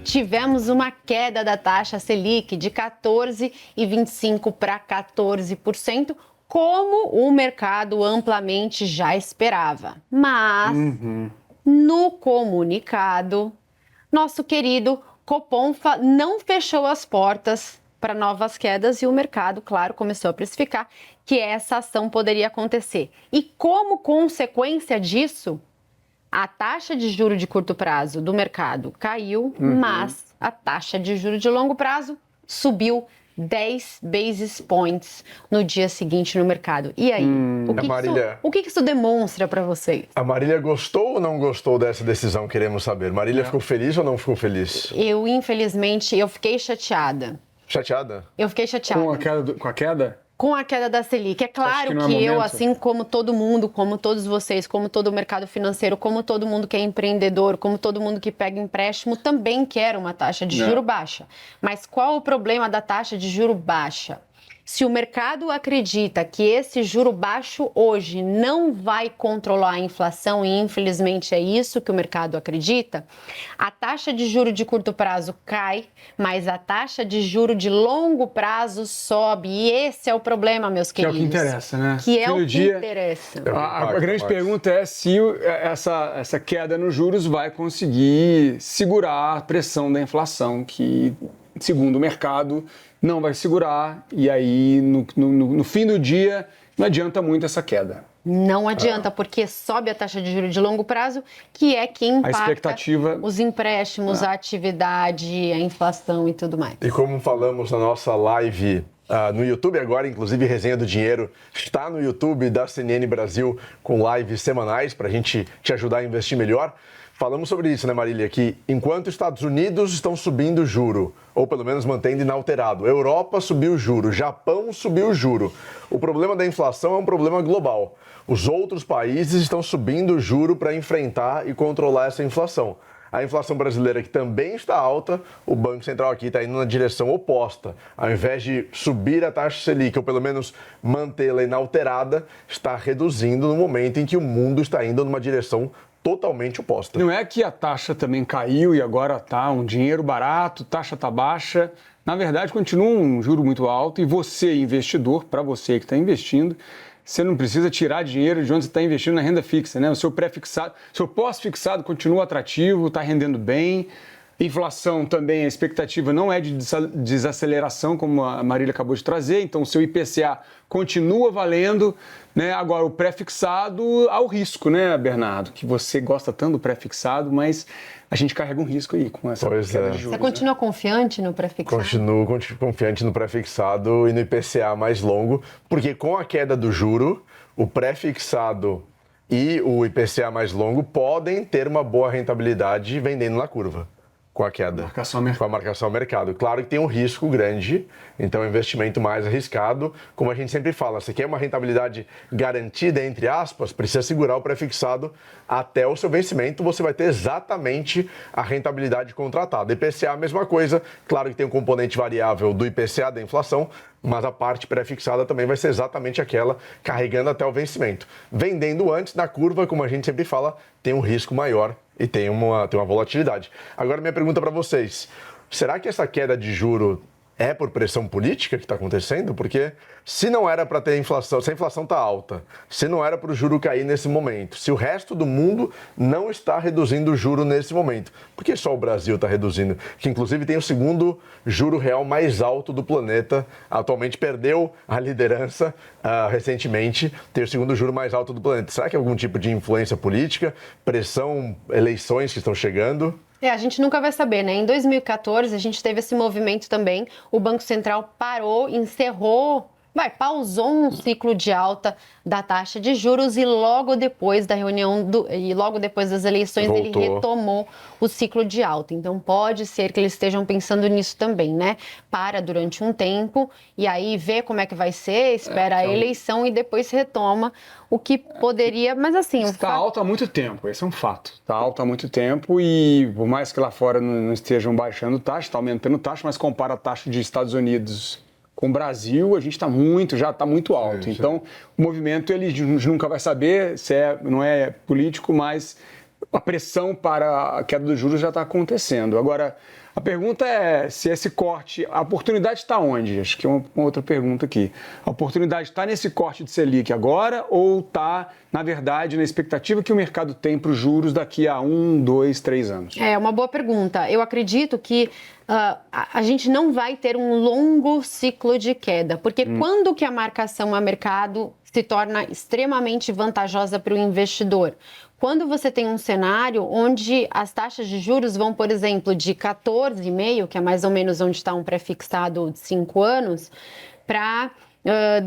Tivemos uma queda da taxa Selic de 14,25% para 14%, como o mercado amplamente já esperava. Mas, no comunicado, nosso querido Copom não fechou as portas para novas quedas e o mercado, claro, começou a precificar que essa ação poderia acontecer. E como consequência disso, a taxa de juro de curto prazo do mercado caiu, mas a taxa de juro de longo prazo subiu 10 basis points no dia seguinte no mercado. E aí, o que isso demonstra para vocês? A Marília gostou ou não gostou dessa decisão? Queremos saber. Marília ficou feliz ou não ficou feliz? Eu, infelizmente, fiquei chateada. Chateada? Eu fiquei chateada. Com a queda? Com a queda da Selic. É claro que eu, assim como todo mundo, como todos vocês, como todo o mercado financeiro, como todo mundo que é empreendedor, como todo mundo que pega empréstimo, também quer uma taxa de juro baixa. Mas qual o problema da taxa de juro baixa? Se o mercado acredita que esse juro baixo hoje não vai controlar a inflação, e infelizmente é isso que o mercado acredita, a taxa de juro de curto prazo cai, mas a taxa de juro de longo prazo sobe. E esse é o problema, meus queridos. Que é o que interessa, né? Que é o que interessa. A grande pergunta é se essa queda nos juros vai conseguir segurar a pressão da inflação, que, segundo o mercado, não vai segurar, e aí no fim do dia não adianta muito essa queda. Não adianta, porque sobe a taxa de juros de longo prazo, que é que impacta os empréstimos, a atividade, a inflação e tudo mais. E como falamos na nossa live no YouTube, agora inclusive Resenha do Dinheiro está no YouTube da CNN Brasil com lives semanais para a gente te ajudar a investir melhor. Falamos sobre isso, né, Marília? Que enquanto os Estados Unidos estão subindo o juro, ou pelo menos mantendo inalterado, Europa subiu o juro, Japão subiu o juro. O problema da inflação é um problema global. Os outros países estão subindo o juro para enfrentar e controlar essa inflação. A inflação brasileira, que também está alta, o Banco Central aqui está indo na direção oposta. Ao invés de subir a taxa Selic, ou pelo menos mantê-la inalterada, está reduzindo no momento em que o mundo está indo numa direção totalmente oposta. Não é que a taxa também caiu e agora está um dinheiro barato, taxa está baixa. Na verdade, continua um juro muito alto e você, investidor, para você que está investindo, você não precisa tirar dinheiro de onde você está investindo na renda fixa, né? O seu pré-fixado, seu pós-fixado continua atrativo, está rendendo bem. Inflação também, a expectativa não é de desaceleração, como a Marília acabou de trazer, então o seu IPCA continua valendo, né? Agora, o pré-fixado há o risco, né, Bernardo? Que você gosta tanto do pré-fixado, mas a gente carrega um risco aí com essa queda de juros. Você continua confiante no pré-fixado? Continuo confiante no pré-fixado e no IPCA mais longo, porque com a queda do juro, o pré-fixado e o IPCA mais longo podem ter uma boa rentabilidade vendendo na curva. Com a queda, com a marcação ao mercado. Claro que tem um risco grande, então é um investimento mais arriscado. Como a gente sempre fala, você quer uma rentabilidade garantida, entre aspas, precisa segurar o pré-fixado até o seu vencimento, você vai ter exatamente a rentabilidade contratada. IPCA, a mesma coisa, claro que tem um componente variável do IPCA, da inflação, mas a parte pré-fixada também vai ser exatamente aquela, carregando até o vencimento. Vendendo antes, na curva, como a gente sempre fala, tem um risco maior e tem uma volatilidade. Agora, minha pergunta para vocês, será que essa queda de juro é por pressão política que está acontecendo? Porque se não era para ter inflação, se a inflação está alta, se não era para o juro cair nesse momento, se o resto do mundo não está reduzindo o juro nesse momento, por que só o Brasil está reduzindo? Que inclusive tem o segundo juro real mais alto do planeta, atualmente perdeu a liderança recentemente, tem o segundo juro mais alto do planeta. Será que é algum tipo de influência política, pressão, eleições que estão chegando? A gente nunca vai saber, né? Em 2014, a gente teve esse movimento também. O Banco Central parou, pausou um ciclo de alta da taxa de juros e logo depois da reunião e logo depois das eleições ele retomou o ciclo de alta. Então pode ser que eles estejam pensando nisso também, né? Para durante um tempo e aí vê como é que vai ser, espera a eleição e depois retoma o que poderia, mas assim... Está alto há muito tempo, esse é um fato. Está alto há muito tempo e por mais que lá fora não estejam baixando taxa, está aumentando taxa, mas compara a taxa de Estados Unidos com o Brasil, a gente já está muito alto. Então, o movimento, a gente nunca vai saber se não é político, mas a pressão para a queda dos juros já está acontecendo. Agora, A pergunta é se esse corte, a oportunidade está onde? Acho que é uma outra pergunta aqui. A oportunidade está nesse corte de Selic agora ou está, na verdade, na expectativa que o mercado tem para os juros daqui a 1, 2, 3 anos? É uma boa pergunta. Eu acredito que a gente não vai ter um longo ciclo de queda, porque quando que a marcação a mercado se torna extremamente vantajosa para o investidor? Quando você tem um cenário onde as taxas de juros vão, por exemplo, de 14,5%, que é mais ou menos onde está um pré-fixado de 5 anos, para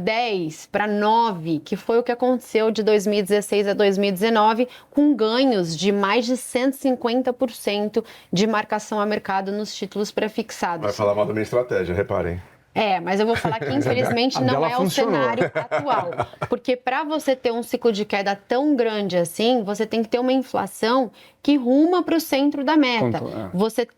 10, para 9, que foi o que aconteceu de 2016 a 2019, com ganhos de mais de 150% de marcação a mercado nos títulos pré-fixados. Vai falar mal da minha estratégia, reparem. Mas eu vou falar que infelizmente não é o cenário atual. Porque para você ter um ciclo de queda tão grande assim, você tem que ter uma inflação que ruma para o centro da meta.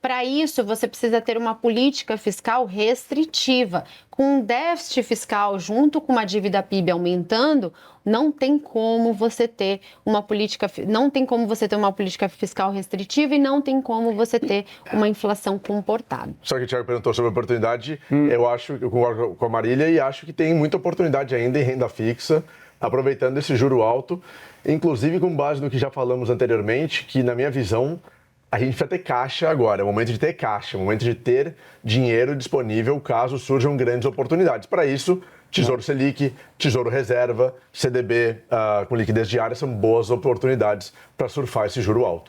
Para isso, você precisa ter uma política fiscal restritiva. Com um déficit fiscal junto com uma dívida PIB aumentando, não tem como você ter uma política fiscal restritiva e não tem como você ter uma inflação comportada. Só que o Thiago perguntou sobre a oportunidade, eu concordo com a Marília e acho que tem muita oportunidade ainda em renda fixa, aproveitando esse juro alto, inclusive com base no que já falamos anteriormente, que na minha visão a gente precisa ter caixa agora, é o momento de ter caixa, é o momento de ter dinheiro disponível caso surjam grandes oportunidades. Para isso, Tesouro Selic, Tesouro Reserva, CDB com liquidez diária são boas oportunidades para surfar esse juro alto.